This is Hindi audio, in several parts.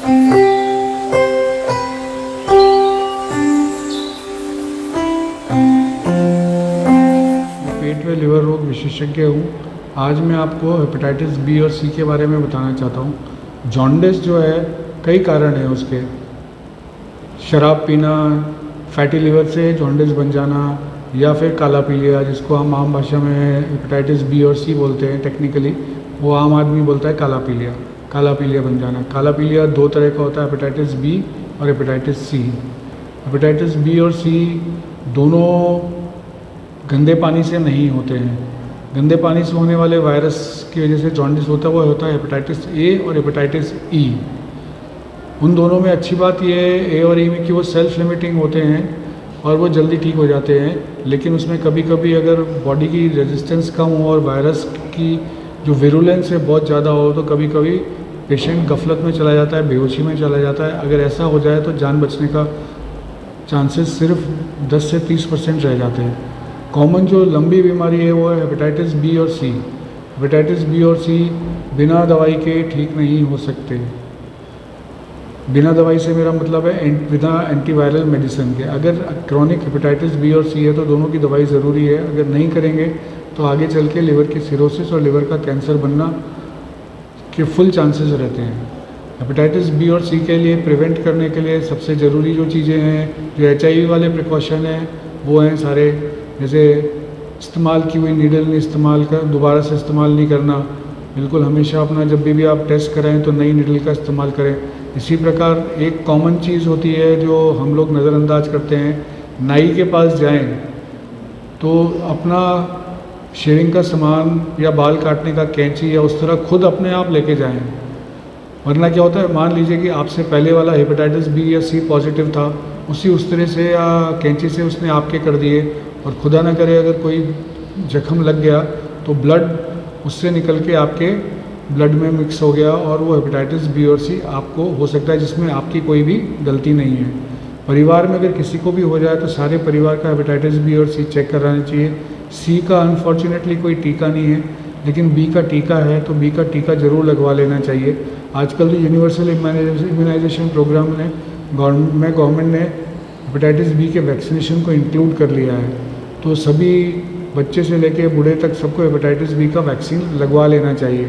पेट व लिवर रोग विशेषज्ञ हूँ। आज मैं आपको हेपेटाइटिस बी और सी के बारे में बताना चाहता हूँ। जॉन्डिस जो है कई कारण हैं उसके। शराब पीना, फैटी लिवर से जॉन्डिस बन जाना, या फिर काला पीलिया जिसको हम आम भाषा में हेपेटाइटिस बी और सी बोलते हैं। टेक्निकली वो आम आदमी बोलता है काला पीलिया बन जाना। काला पीलिया दो तरह का होता है, हेपेटाइटिस बी और हेपेटाइटिस सी। हेपेटाइटिस बी और सी दोनों गंदे पानी से नहीं होते हैं। गंदे पानी से होने वाले वायरस की वजह से जॉन्डिस होता है, वो होता है हेपेटाइटिस ए और हेपेटाइटिस ई। उन दोनों में अच्छी बात यह है ए और ई में कि वो सेल्फ लिमिटिंग होते हैं और वो जल्दी ठीक हो जाते हैं। लेकिन उसमें कभी कभी अगर बॉडी की रेजिस्टेंस कम हो और वायरस की जो विरुलेंस है बहुत ज़्यादा हो तो कभी कभी पेशेंट गफलत में चला जाता है, बेहोशी में चला जाता है। अगर ऐसा हो जाए तो जान बचने का चांसेस सिर्फ 10 से 30% रह जाते हैं। कॉमन जो लंबी बीमारी है वो है हेपेटाइटिस बी और सी। हेपेटाइटिस बी और सी बिना दवाई के ठीक नहीं हो सकते। बिना दवाई से मेरा मतलब है बिना एंटीवायरल मेडिसिन के। अगर क्रॉनिक हेपेटाइटिस बी और सी है तो दोनों की दवाई ज़रूरी है। अगर नहीं करेंगे तो आगे चल के लिवर की सिरोसिस और लिवर का कैंसर बनना के फुल चांसेस रहते हैं। हेपेटाइटिस बी और सी के लिए प्रिवेंट करने के लिए सबसे ज़रूरी जो चीज़ें हैं, जो HIV वाले प्रिकॉशन हैं वो हैं सारे, जैसे इस्तेमाल की हुई नीडल दोबारा से इस्तेमाल नहीं करना। बिल्कुल हमेशा अपना जब भी आप टेस्ट कराएं तो नई नीडल का इस्तेमाल करें। इसी प्रकार एक कॉमन चीज़ होती है जो हम लोग नज़रअंदाज करते हैं, नाई के पास जाएं तो अपना शेविंग का सामान या बाल काटने का कैंची या उस तरह खुद अपने आप लेके जाएं। वरना क्या होता है, मान लीजिए कि आपसे पहले वाला हेपेटाइटिस बी या सी पॉजिटिव था, उस तरह से या कैंची से उसने आपके कर दिए और खुदा ना करे अगर कोई जख्म लग गया तो ब्लड उससे निकल के आपके ब्लड में मिक्स हो गया और वो हेपेटाइटिस बी और सी आपको हो सकता है, जिसमें आपकी कोई भी गलती नहीं है। परिवार में अगर किसी को भी हो जाए तो सारे परिवार का हेपेटाइटिस बी और सी चेक कराना चाहिए। सी का अनफॉर्चुनेटली कोई टीका नहीं है, लेकिन बी का टीका है तो बी का टीका ज़रूर लगवा लेना चाहिए। आजकल तो यूनिवर्सल इम्यूनाइजेशन प्रोग्राम में गवर्नमेंट ने हेपेटाइटिस बी के वैक्सीनेशन को इंक्लूड कर लिया है, तो सभी बच्चे से लेकर बूढ़े तक सबको हेपेटाइटिस बी का वैक्सीन लगवा लेना चाहिए।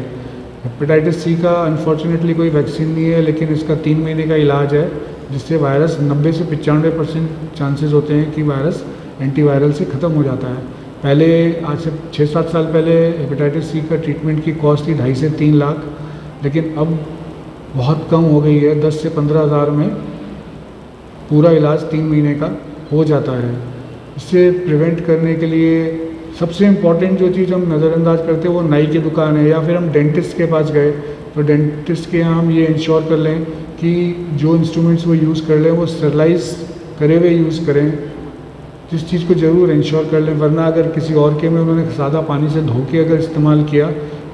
हेपेटाइटिस सी का अनफॉर्चुनेटली कोई वैक्सीन नहीं है, लेकिन इसका 3 महीने का इलाज है जिससे वायरस 90 से 95% चांसेस होते हैं कि वायरस एंटीवायरल से ख़त्म हो जाता है। पहले आज से 6-7 साल पहले हेपेटाइटिस सी का ट्रीटमेंट की कॉस्ट थी 2.5 से 3 लाख, लेकिन अब बहुत कम हो गई है। 10 से 15 हज़ार में पूरा इलाज 3 महीने का हो जाता है। इससे प्रिवेंट करने के लिए सबसे इम्पॉर्टेंट जो चीज़ हम नज़रअंदाज करते हैं वो नाई की दुकान है, या फिर हम डेंटिस्ट के पास गए तो डेंटिस्ट के यहाँ हम ये इंश्योर कर लें कि जो इंस्ट्रूमेंट्स वो यूज़ कर लें वो स्टरलाइज करे हुए यूज़ करें। जिस चीज़ को ज़रूर इंश्योर कर लें, वरना अगर किसी और के में उन्होंने सादा पानी से धो के अगर इस्तेमाल किया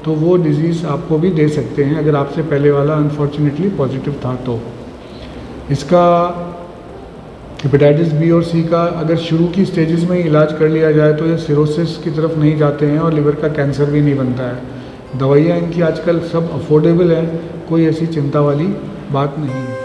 तो वो डिज़ीज़ आपको भी दे सकते हैं अगर आपसे पहले वाला अनफॉर्चुनेटली पॉजिटिव था तो। इसका हेपेटाइटिस बी और सी का अगर शुरू की स्टेजेस में ही इलाज कर लिया जाए तो ये सिरोसिस की तरफ नहीं जाते हैं और लिवर का कैंसर भी नहीं बनता है। दवाइयाँ इनकी आजकल सब अफोर्डेबल हैं, कोई ऐसी चिंता वाली बात नहीं है।